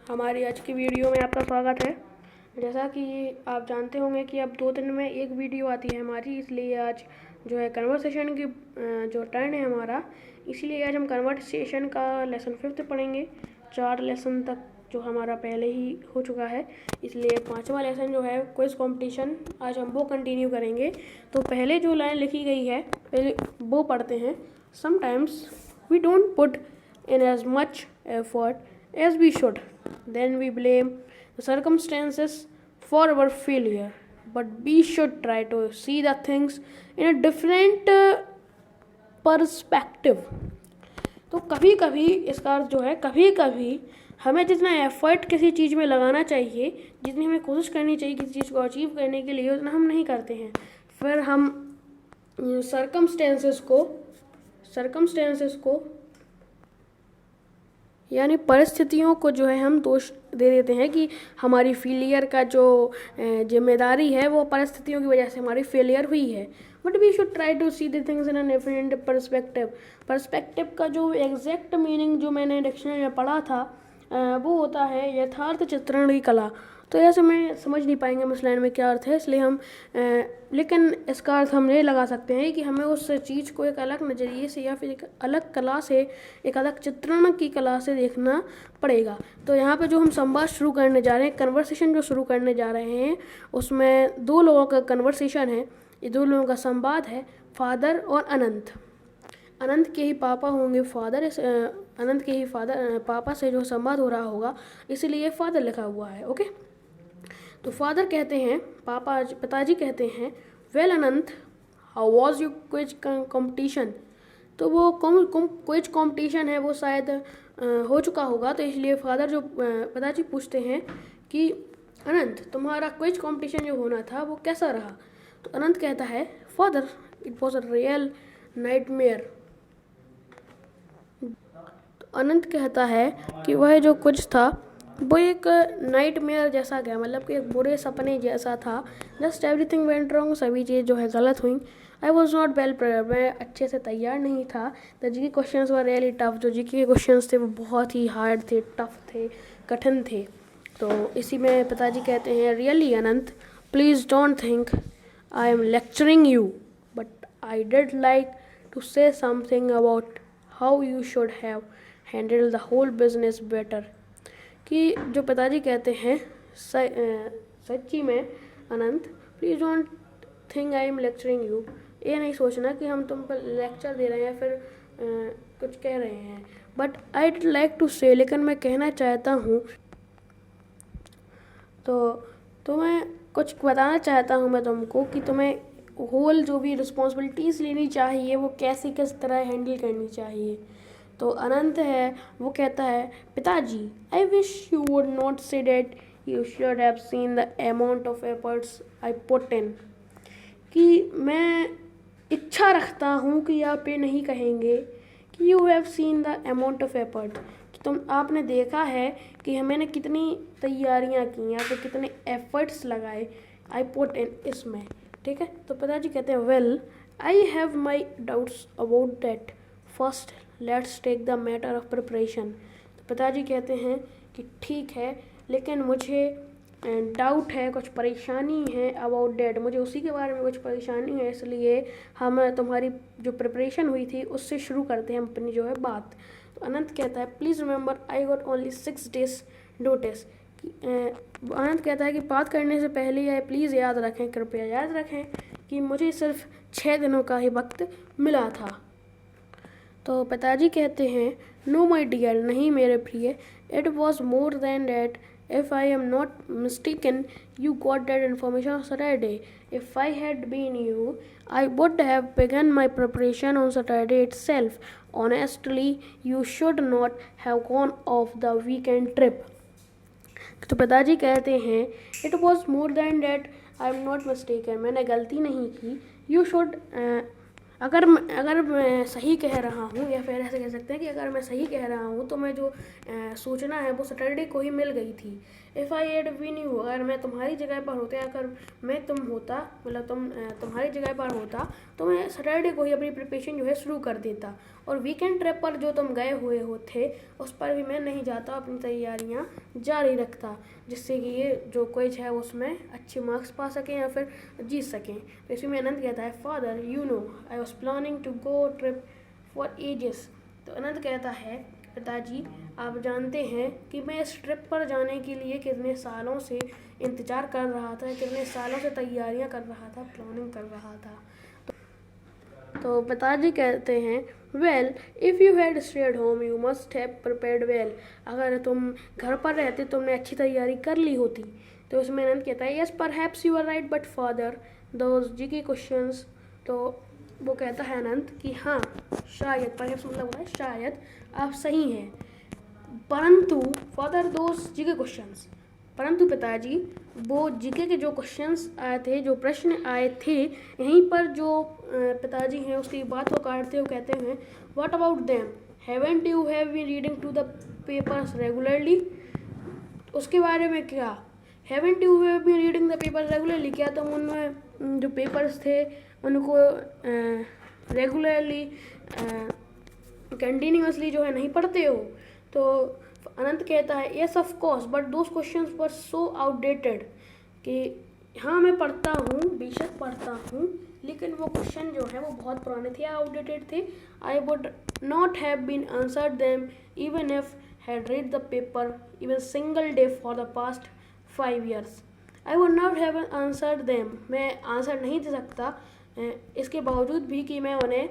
हमारी आज की वीडियो में आपका स्वागत है। जैसा कि आप जानते होंगे कि अब 2 दिन में एक वीडियो आती है हमारी, इसलिए आज जो है कन्वर्सेशन की जो टर्न है हमारा, इसलिए आज हम कन्वर्सेशन का लेसन 5 पढ़ेंगे। 4 लेसन तक जो हमारा पहले ही हो चुका है, इसलिए 5वां लेसन जो है क्विज कंपटीशन, आज हम वो कंटिन्यू करेंगे। तो पहले जो लाइन लिखी गई है पहले वो पढ़ते हैं। Sometimes we don't put in as much effort as we should. Then we blame the circumstances for our failure. But we should try to see the things in a different perspective. तो कभी कभी इसका अर्थ जो है, कभी कभी हमें जितना एफर्ट किसी चीज़ में लगाना चाहिए, जितनी हमें कोशिश करनी चाहिए किसी चीज़ को अचीव करने के लिए, उतना हम नहीं करते हैं। फिर हम सर्कमस्टेंसेस को यानी परिस्थितियों को जो है हम दोष दे देते हैं कि हमारी फेलियर का जो जिम्मेदारी है वो परिस्थितियों की वजह से हमारी फेलियर हुई है। But we should try to see the things in a different perspective का जो एग्जैक्ट मीनिंग जो मैंने डिक्शनरी में पढ़ा था वो होता है यथार्थ चित्रण की कला। तो ऐसे में समझ नहीं पाएंगे हम इस लाइन में क्या अर्थ है, इसलिए हम लेकिन इसका अर्थ हम ये लगा सकते हैं कि हमें उस चीज़ को एक अलग नज़रिए से या फिर एक अलग कला से, एक अलग चित्रण की कला से देखना पड़ेगा। तो यहाँ पे जो हम संवाद शुरू करने जा रहे हैं, कन्वर्सेशन जो शुरू करने जा रहे हैं, उसमें 2 लोगों का कन्वर्सेशन है। ये 2 लोगों का संवाद है, फादर और अनंत। अनंत के ही पापा होंगे फादर, अनंत के ही पापा से जो संवाद हो रहा होगा, इसलिए फादर लिखा हुआ है। ओके, तो फादर कहते हैं, पिताजी कहते हैं, well Anant, how was you quiz competition. तो वो क्विज कंपटीशन है वो शायद हो चुका होगा, तो इसलिए पिताजी पूछते हैं कि अनंत, तुम्हारा क्विज कंपटीशन जो होना था वो कैसा रहा। तो अनंत कहता है, father, it was a real nightmare. तो अनंत कहता है कि वह जो कुछ था वो एक नाइटमेयर जैसा गया, मतलब कि एक बुरे सपने जैसा था। जस्ट एवरीथिंग वेंट रॉन्ग, सभी चीज़ जो है गलत हुई। I was not well prepared, मैं अच्छे से तैयार नहीं था। The GK questions were really tough, जो जीके के क्वेश्चंस थे वो बहुत ही हार्ड थे, टफ थे, कठिन थे। तो इसी में पिताजी कहते हैं, really Anant, please don't think I am lecturing you, but I did like to say something about how you should have handle the whole business better. कि जो पिताजी कहते हैं, सच्ची में Anant, please don't think I am lecturing you, ये नहीं सोचना कि हम तुम पर लेक्चर दे रहे हैं या फिर कुछ कह रहे हैं। But I would like to say, लेकिन मैं कहना चाहता हूँ, तो मैं कुछ बताना चाहता हूँ मैं तुमको कि तुम्हें होल जो भी रिस्पॉन्सिबिलिटीज़ लेनी चाहिए वो कैसे किस तरह हैंडल करनी चाहिए। तो अनंत है वो कहता है, पिताजी, I wish you would not say that, you should have seen the amount of efforts I put in. कि मैं इच्छा रखता हूँ कि आप ये नहीं कहेंगे कि you have seen the amount of effort, कि आपने देखा है कि मैंने कितनी तैयारियाँ की या फिर कितने एफर्ट्स लगाए, आई पुट इन, इसमें। ठीक है, तो पिताजी कहते हैं, well I have my doubts about that, first let's take the matter of preparation. तो पिताजी कहते हैं कि ठीक है, लेकिन मुझे डाउट है, कुछ परेशानी है अबाउट डैट, मुझे उसी के बारे में कुछ परेशानी है, इसलिए हम तुम्हारी जो प्रिपरेशन हुई थी उससे शुरू करते हैं अपनी जो है बात। तो अनंत कहता है, please remember I got only 6 days notice. Anant कहता है कि बात करने से पहले या प्लीज़ याद रखें, कृपया याद रखें कि मुझे सिर्फ 6 दिनों का ही वक्त मिला था। तो पिताजी कहते हैं, नो माई डियर, नहीं मेरे प्रिय, it was more than that, if I am not mistaken you got that information on Saturday, if I had been you I would have begun my preparation on Saturday itself. Honestly, you should not have gone off the weekend trip. तो पिताजी कहते हैं, it was more than that, I am not mistaken, मैंने गलती नहीं की। You should, अगर मैं सही कह रहा हूँ, या फिर ऐसे कह सकते हैं कि अगर मैं सही कह रहा हूँ तो मैं जो सूचना है वो सैटरडे को ही मिल गई थी। If I had been you, अगर मैं तुम्हारी जगह पर होता, अगर मैं तुम होता, मतलब तुम्हारी जगह पर होता, तो मैं सैटरडे को ही अपनी प्रिपरेशन जो है शुरू कर देता। और वीकेंड ट्रिप पर जो तुम गए हुए हो थे उस पर भी मैं नहीं जाता, अपनी तैयारियां जारी रखता, जिससे कि ये जो क्विज है उसमें अच्छे मार्क्स पा सकें या फिर जीत सकें। तो इसी में अनंत कहता है, father you know I was planning to go trip for ages. तो अनंत कहता है, पिताजी आप जानते हैं कि मैं इस ट्रिप पर जाने के लिए कितने सालों से इंतज़ार कर रहा था, कितने सालों से तैयारियां कर रहा था, प्लानिंग कर रहा था। तो पिताजी कहते हैं, well if you had state home you must have prepared well. अगर तुम घर पर रहते तुमने अच्छी तैयारी कर ली होती। तो उसमें अनंत कहता है, yes perhaps you are right but father those GK questions. तो वो कहता है अनंत कि हाँ शायद, परहैप्स मतलब होता है शायद आप सही हैं, परंतु फादर दोज जीके क्वेश्चंस, परंतु पिताजी वो जीके के जो क्वेश्चंस आए थे, जो प्रश्न आए थे, यहीं पर जो पिताजी हैं उसकी बात को काटते हुए कहते हैं, what about them haven't you have been reading to the papers regularly. उसके बारे में क्या, haven't you have been reading the papers regularly, क्या तुम उनमें जो पेपर्स थे उनको रेगुलरली कंटिन्यूसली जो है नहीं पढ़ते हो। तो अनंत कहता है, yes of course but those questions were so outdated, कि हाँ मैं पढ़ता हूँ, बेशक पढ़ता हूँ, लेकिन वो क्वेश्चन जो है वो बहुत पुराने थे, आउटडेटेड थे। I would not have been answered them even if had read the paper even single day for the past 5 years. I would not have answered them. मैं आंसर नहीं दे सकता, इसके बावजूद भी कि मैं उन्हें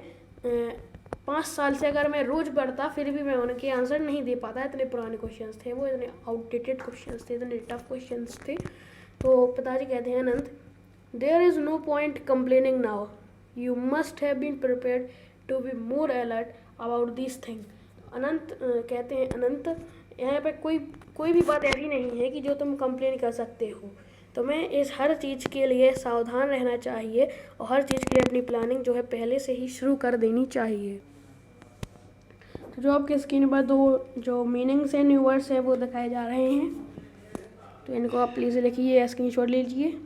5 साल से अगर मैं रोज़ पढ़ता फिर भी मैं उनके आंसर नहीं दे पाता। इतने पुराने क्वेश्चंस थे वो, इतने आउटडेटेड क्वेश्चंस थे, इतने टफ क्वेश्चंस थे। तो पिताजी कहते हैं, Anant there is no point complaining now, you must have been prepared to be more alert about this thing. Anant कहते हैं, अनंत यहाँ पे कोई भी बात ऐसी नहीं है कि जो तुम कंप्लेन कर सकते हो, तुम्हें इस हर चीज़ के लिए सावधान रहना चाहिए और हर चीज़ के लिए अपनी प्लानिंग जो है पहले से ही शुरू कर देनी चाहिए। तो जो आपके स्क्रीन पर दो जो मीनिंग्स एंड न्यू वर्ड्स है वो दिखाए जा रहे हैं, तो इनको आप प्लीज़ लिखिए, स्क्रीनशॉट ले लीजिए।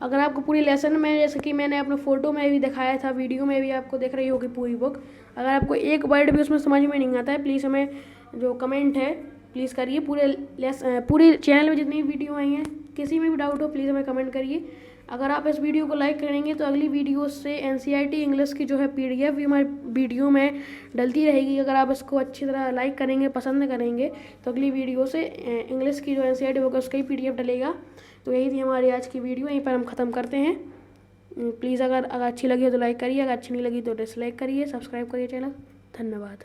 अगर आपको पूरी लेसन में, जैसे कि मैंने अपने फ़ोटो में भी दिखाया था, वीडियो में भी आपको दिख रही होगी पूरी बुक, अगर आपको एक वर्ड भी उसमें समझ में नहीं आता है प्लीज़ हमें जो कमेंट है प्लीज़ करिए। पूरी चैनल में जितनी वीडियो आई हैं किसी में भी डाउट हो प्लीज़ हमें कमेंट करिए। अगर आप इस वीडियो को लाइक करेंगे तो अगली वीडियो से NCERT इंग्लिश की जो है PDF भी हमारी वीडियो में डलती रहेगी। अगर आप इसको अच्छी तरह लाइक करेंगे, पसंद करेंगे, तो अगली वीडियो से इंग्लिश की जो NCERT होगा उसका ही PDF डलेगा। तो यही थी हमारी आज की वीडियो, यहीं पर हम ख़त्म करते हैं। प्लीज़ अगर अच्छी लगी हो तो लाइक करिए, अगर अच्छी नहीं लगी तो डिसलाइक करिए, सब्सक्राइब करिए चैनल। धन्यवाद।